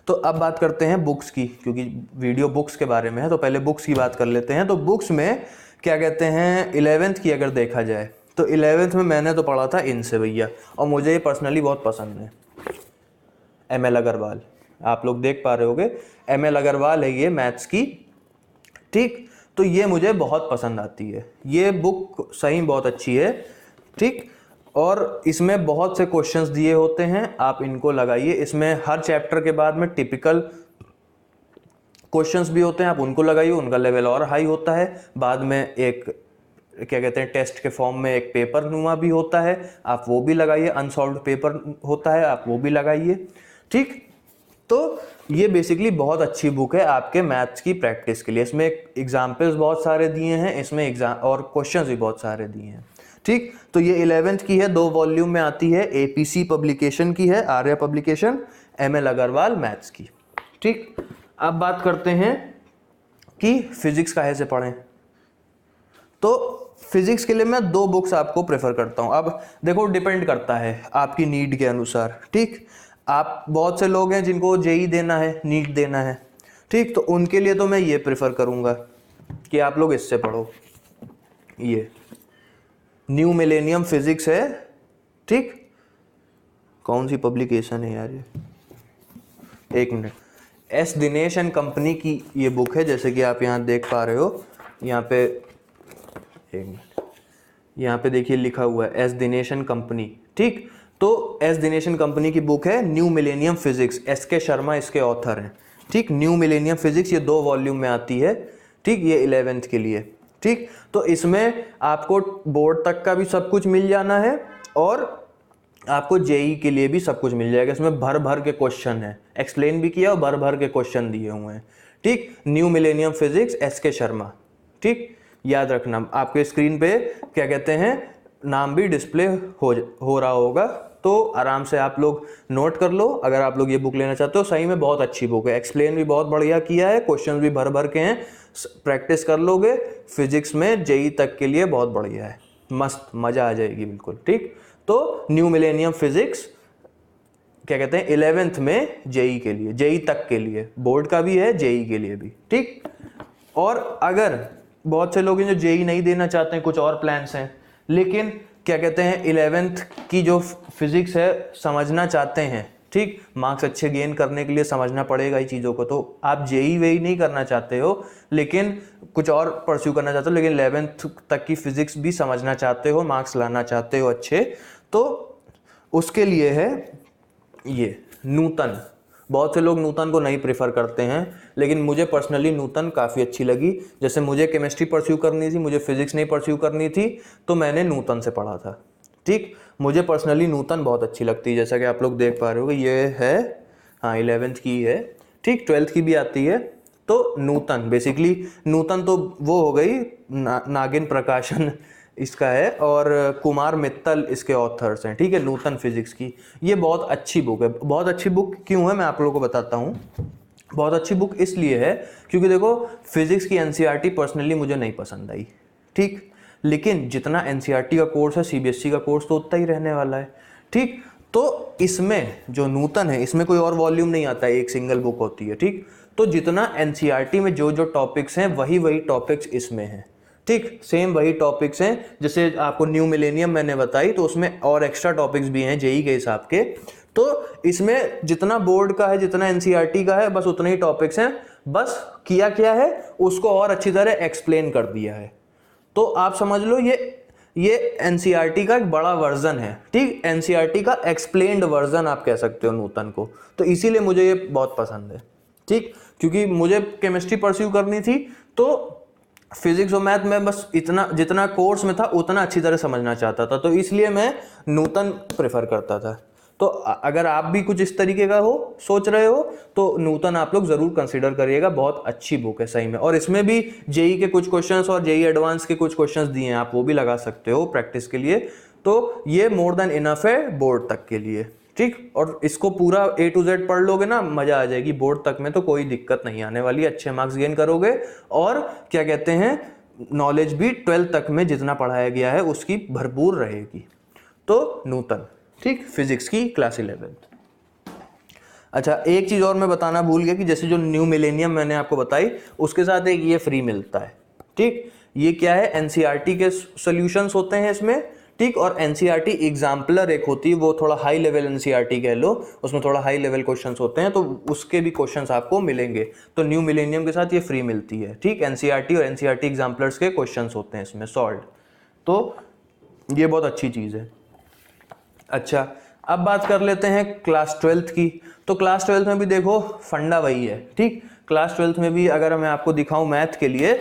तो अब बात करते हैं बुक्स की, क्योंकि वीडियो बुक्स के बारे में है, तो पहले बुक्स की बात कर लेते हैं। तो बुक्स में क्या कहते हैं, 11th की अगर देखा जाए तो 11th में मैंने तो पढ़ा था इनसे भैया, और मुझे ये पर्सनली बहुत पसंद है, ML अग्रवाल। आप लोग देख पा रहे होगे, ML अग्रवाल है ये मैथ्स की, ठीक। तो ये मुझे बहुत पसंद आती है, ये बुक सही बहुत अच्छी है, ठीक। और इसमें बहुत से क्वेश्चंस दिए होते हैं, आप इनको लगाइए। इसमें हर चैप्टर के बाद में टिपिकल क्वेश्चंस भी होते हैं, आप उनको लगाइए, उनका लेवल और हाई होता है। बाद में एक क्या कहते हैं, टेस्ट के फॉर्म में एक पेपर नुमा भी होता है, आप वो भी लगाइए। अनसॉल्व्ड पेपर होता है, आप वो भी लगाइए, ठीक। तो ये बेसिकली बहुत अच्छी बुक है आपके मैथ्स की प्रैक्टिस के लिए। इसमें एग्जाम्पल्स बहुत सारे दिए हैं, इसमें एग्जाम और क्वेश्चंस भी बहुत सारे दिए हैं, ठीक। तो ये 11th की है, 2 वॉल्यूम में आती है, APC पब्लिकेशन की है, Arya publication, ML Agarwal maths की, ठीक। अब बात करते हैं कि फिजिक्स काहे से पढ़ें। तो फिजिक्स के लिए मैं 2 बुक्स आपको प्रेफर करता हूं। अब देखो डिपेंड करता है आपकी नीड के अनुसार, ठीक। आप बहुत से लोग हैं जिनको JEE देना है, नीट देना है, ठीक। तो उनके लिए तो मैं ये प्रेफर करूंगा कि आप लोग इससे पढ़ो, ये न्यू मिलेनियम फिजिक्स है, ठीक। कौन सी पब्लिकेशन है यार ये, एक minute, S Dinesh and company की ये बुक है, जैसे कि आप यहाँ देख पा रहे हो। यहाँ पे एक मिनट, यहाँ पे देखिए लिखा हुआ है S दिनेश एंड कंपनी, ठीक। तो S दिनेश एंड कंपनी की बुक है new millennium physics, SK Sharma इसके ऑथर हैं, ठीक। न्यू मिलेनियम फिजिक्स ये 2 वॉल्यूम में आती है, ठीक। ये 11th के लिए, ठीक। तो इसमें आपको बोर्ड तक का भी सब कुछ मिल जाना है और आपको JEE के लिए भी सब कुछ मिल जाएगा। इसमें भर भर के क्वेश्चन है, एक्सप्लेन भी किया और भर भर के क्वेश्चन दिए हुए हैं, ठीक। New millennium physics SK Sharma, ठीक। याद रखना, आपके स्क्रीन पे क्या कहते हैं नाम भी डिस्प्ले हो रहा होगा, तो आराम से आप लोग नोट कर लो। अगर आप लोग ये बुक लेना चाहते हो, सही में बहुत अच्छी बुक है, एक्सप्लेन भी बहुत बढ़िया किया है, क्वेश्चन भी भर भर के हैं, प्रैक्टिस कर लोगे फिजिक्स में JEE तक के लिए बहुत बढ़िया है, मस्त मजा आ जाएगी बिल्कुल, ठीक। तो न्यू मिलेनियम फिजिक्स क्या कहते हैं 11th में JEE के लिए, JEE तक के लिए, बोर्ड का भी है JEE के लिए भी, ठीक। और अगर बहुत से लोग हैं जो जेई नहीं देना चाहते हैं, कुछ और प्लान्स हैं, लेकिन क्या कहते हैं 11th की जो फिजिक्स है समझना चाहते हैं, ठीक, मार्क्स अच्छे गेन करने के लिए समझना पड़ेगा ये चीज़ों को। तो आप जेई वेई नहीं करना चाहते हो लेकिन कुछ और परस्यू करना चाहते हो, लेकिन 11th तक की फिजिक्स भी समझना चाहते हो, मार्क्स लाना चाहते हो अच्छे, तो उसके लिए है ये नूतन। बहुत से लोग नूतन को नहीं प्रेफर करते हैं, लेकिन मुझे पर्सनली नूतन काफ़ी अच्छी लगी। जैसे मुझे केमिस्ट्री परस्यू करनी थी, मुझे फिजिक्स नहीं परस्यू करनी थी, तो मैंने नूतन से पढ़ा था, ठीक। मुझे पर्सनली नूतन बहुत अच्छी लगती है, जैसा कि आप लोग देख पा रहे हो ये है, हाँ 11th की है, ठीक, 12th की भी आती है। तो नूतन बेसिकली, नूतन तो वो हो गई नागिन प्रकाशन इसका है, और कुमार मित्तल इसके ऑथर्स हैं, ठीक है, नूतन फिजिक्स की। ये बहुत अच्छी बुक है। बहुत अच्छी बुक क्यों है मैं आप लोगों को बताता हूँ। बहुत अच्छी बुक इसलिए है क्योंकि देखो फिजिक्स की एनसीईआरटी पर्सनली मुझे नहीं पसंद आई, ठीक, लेकिन जितना एनसीईआरटी का कोर्स है सीबीएसई का कोर्स तो उतना ही रहने वाला है, ठीक। तो इसमें जो नूतन है इसमें कोई और वॉल्यूम नहीं आता है, एक सिंगल बुक होती है, ठीक। तो जितना एनसीईआरटी में जो जो टॉपिक्स हैं वही वही टॉपिक्स इसमें हैं, ठीक, सेम वही टॉपिक्स हैं। जैसे आपको न्यू मिलेनियम मैंने बताई, तो उसमें और एक्स्ट्रा टॉपिक्स भी हैं जेई के हिसाब के। तो इसमें जितना बोर्ड का है, जितना एनसीईआरटी का है, बस उतने ही टॉपिक्स हैं, बस किया क्या है उसको और अच्छी तरह एक्सप्लेन कर दिया है। तो आप समझ लो ये एनसीईआरटी का एक बड़ा वर्जन है, ठीक, एनसीईआरटी का एक्सप्लेन्ड वर्जन आप कह सकते हो नूतन को। तो इसीलिए मुझे ये बहुत पसंद है, ठीक, क्योंकि मुझे केमिस्ट्री परस्यू करनी थी, तो फिजिक्स और मैथ में बस इतना जितना कोर्स में था उतना अच्छी तरह समझना चाहता था, तो इसलिए मैं नूतन प्रेफर करता था। तो अगर आप भी कुछ इस तरीके का हो, सोच रहे हो, तो नूतन आप लोग जरूर कंसीडर करिएगा, बहुत अच्छी बुक है सही में। और इसमें भी जेई के कुछ क्वेश्चंस और जेई एडवांस के कुछ क्वेश्चंस दिए हैं, आप वो भी लगा सकते हो प्रैक्टिस के लिए। तो ये मोर देन इनफ है बोर्ड तक के लिए, ठीक। और इसको पूरा A to Z पढ़ लोगे ना, मजा आ जाएगी। बोर्ड तक में तो कोई दिक्कत नहीं आने वाली, अच्छे मार्क्स गेन करोगे, और क्या कहते हैं नॉलेज भी 12th तक में जितना पढ़ाया गया है उसकी भरपूर रहेगी। तो नूतन, ठीक, फिजिक्स की क्लास 11th। अच्छा, एक चीज और मैं बताना भूल गया कि जैसे जो न्यू मिलेनियम मैंने आपको बताई, उसके साथ एक ये फ्री मिलता है, ठीक। ये क्या है, एनसीईआरटी के सॉल्यूशंस होते हैं इसमें, ठीक, और एनसीईआरटी एग्जाम्पलर एक होती है, वो थोड़ा हाई लेवल एनसीईआरटी कह लो, उसमें थोड़ा हाई लेवल क्वेश्चंस होते हैं, तो उसके भी क्वेश्चंस आपको मिलेंगे। तो न्यू मिलेनियम के साथ ये फ्री मिलती है, ठीक, एनसीईआरटी और एनसीईआरटी एग्जाम्पलर्स के क्वेश्चंस होते हैं इसमें सॉल्व। तो ये बहुत अच्छी चीज़ है। अच्छा, अब बात कर लेते हैं क्लास 12th की। तो क्लास 12th में भी देखो फंडा वही है, ठीक। क्लास 12th में भी अगर मैं आपको दिखाऊं मैथ के लिए,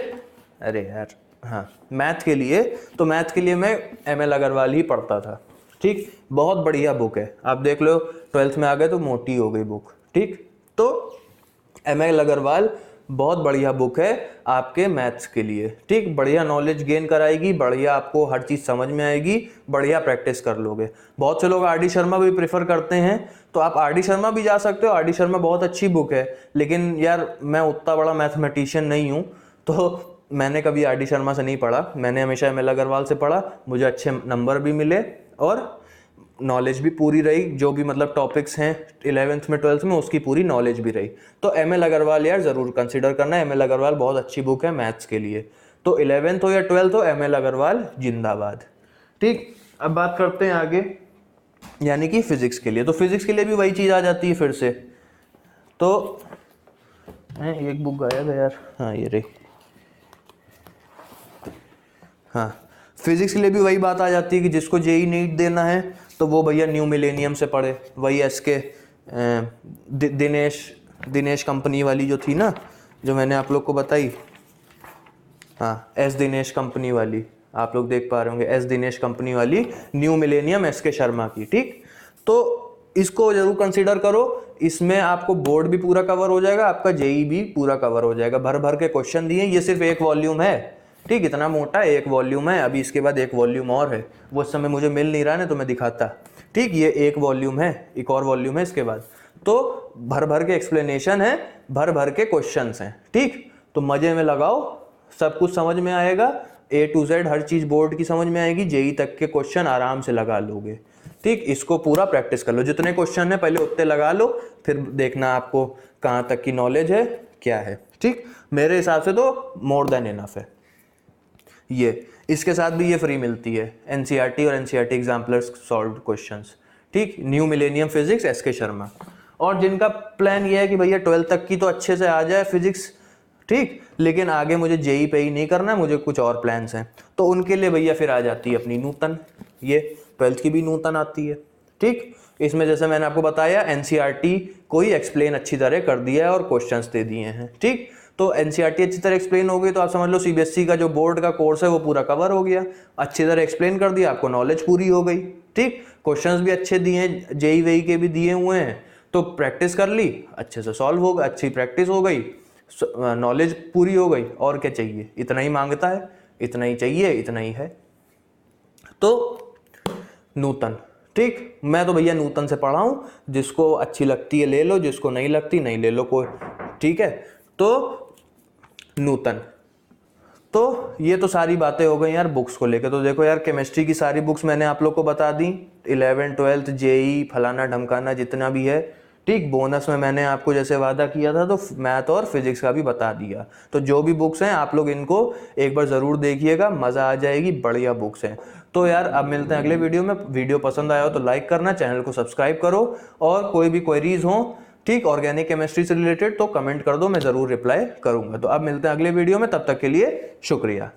अरे यार हाँ, मैथ के लिए, तो मैथ के लिए मैं ML अग्रवाल ही पढ़ता था, ठीक। बहुत बढ़िया बुक है, आप देख लो 12th में आ गए तो मोटी हो गई बुक, ठीक। तो ML अग्रवाल बहुत बढ़िया बुक है आपके मैथ्स के लिए, ठीक, बढ़िया नॉलेज गेन कराएगी, बढ़िया आपको हर चीज़ समझ में आएगी, बढ़िया प्रैक्टिस कर लोगे। बहुत से लोग RD शर्मा भी प्रेफर करते हैं, तो आप RD शर्मा भी जा सकते हो, RD शर्मा बहुत अच्छी बुक है, लेकिन यार मैं उतना बड़ा मैथमेटिशियन नहीं हूँ, तो मैंने कभी RD शर्मा से नहीं पढ़ा, मैंने हमेशा ML अग्रवाल से पढ़ा, मुझे अच्छे नंबर भी मिले और नॉलेज भी पूरी रही, जो भी मतलब टॉपिक्स हैं 11th में 12th में उसकी पूरी नॉलेज भी रही। तो ML अग्रवाल यार ज़रूर कंसीडर करना, ML अग्रवाल बहुत अच्छी बुक है मैथ्स के लिए। तो 11th हो या 12th हो, ML अग्रवाल जिंदाबाद, ठीक। अब बात करते हैं आगे, यानी कि फिजिक्स के लिए। तो फिजिक्स के लिए भी वही चीज़ आ जाती है फिर से। तो एक बुक गायब है यार, हाँ ये रही, हाँ, फिजिक्स के लिए भी वही बात आ जाती है कि जिसको जेई नीट देना है तो वो भैया न्यू मिलेनियम से पढ़े, वही SK दिनेश कंपनी वाली जो थी ना, जो मैंने आप लोग को बताई, हाँ S दिनेश कंपनी वाली, आप लोग देख पा रहे होंगे, S दिनेश कंपनी वाली न्यू मिलेनियम SK शर्मा की, ठीक। तो इसको जरूर कंसीडर करो, इसमें आपको बोर्ड भी पूरा कवर हो जाएगा, आपका जेई भी पूरा कवर हो जाएगा, भर भर के क्वेश्चन दिए। ये सिर्फ एक वॉल्यूम है, ठीक, इतना मोटा एक वॉल्यूम है, अभी इसके बाद एक वॉल्यूम और है, वो इस समय मुझे मिल नहीं रहा है तो मैं दिखाता, ठीक। ये एक वॉल्यूम है, एक और वॉल्यूम है इसके बाद, तो भर भर के एक्सप्लेनेशन है, भर भर के क्वेश्चंस हैं, ठीक। तो मजे में लगाओ, सब कुछ समझ में आएगा, A to Z her cheese board की समझ में आएगी, जेई तक के क्वेश्चन आराम से लगा लोगे, ठीक। इसको पूरा प्रैक्टिस कर लो, जितने क्वेश्चन है पहले उतने लगा लो, फिर देखना आपको कहाँ तक की नॉलेज है क्या है, ठीक। मेरे हिसाब से तो मोर देन इनफ है। ये इसके साथ भी ये फ्री मिलती है, एनसीईआरटी और एनसीईआरटी एग्जाम्पलर्स सॉल्व्ड क्वेश्चंस, ठीक। न्यू मिलेनियम फिजिक्स एस के शर्मा। और जिनका प्लान ये है कि भैया 12th तक की तो अच्छे से आ जाए फिजिक्स, ठीक, लेकिन आगे मुझे जेई पे ही नहीं करना, मुझे कुछ और प्लान्स हैं, तो उनके लिए भैया फिर आ जाती है अपनी नूतन, ये 12th की भी नूतन आती है, ठीक। इसमें जैसे मैंने आपको बताया एनसीईआरटी को ही एक्सप्लेन अच्छी तरह कर दिया है और क्वेश्चंस दे दिए हैं, ठीक। तो एनसीईआरटी अच्छी तरह एक्सप्लेन हो गई तो आप समझ लो सीबीएसई का जो बोर्ड का कोर्स है वो पूरा कवर हो गया, अच्छी तरह एक्सप्लेन कर दिया, आपको नॉलेज पूरी हो गई, ठीक। क्वेश्चंस भी अच्छे दिए हैं, जेई वेई के भी दिए हुए हैं, तो प्रैक्टिस कर ली, अच्छे से सॉल्व हो गया, अच्छी प्रैक्टिस हो गई, नॉलेज पूरी हो गई, और क्या चाहिए, इतना ही मांगता है, इतना ही चाहिए, इतना ही है। तो नूतन, ठीक। मैं तो भैया नूतन से पढ़ा हूं, जिसको अच्छी लगती है ले लो, जिसको नहीं लगती नहीं ले लो कोई, ठीक है। तो नूतन, तो ये तो सारी बातें हो गई यार बुक्स को लेकर। तो देखो यार केमिस्ट्री की सारी बुक्स मैंने आप लोग को बता दी, 11th 12th जेई फलाना ढमकाना जितना भी है, ठीक। बोनस में मैंने आपको जैसे वादा किया था तो मैथ और फिजिक्स का भी बता दिया। तो जो भी बुक्स हैं आप लोग इनको एक बार ज़रूर देखिएगा, मज़ा आ जाएगी, बढ़िया बुक्स हैं। तो यार अब मिलते हैं अगले वीडियो में। वीडियो पसंद आया हो तो लाइक करना, चैनल को सब्सक्राइब करो, और कोई भी क्वेरीज हो, ठीक, ऑर्गेनिक केमिस्ट्री से रिलेटेड, तो कमेंट कर दो, मैं ज़रूर रिप्लाई करूंगा। तो अब मिलते हैं अगले वीडियो में, तब तक के लिए शुक्रिया।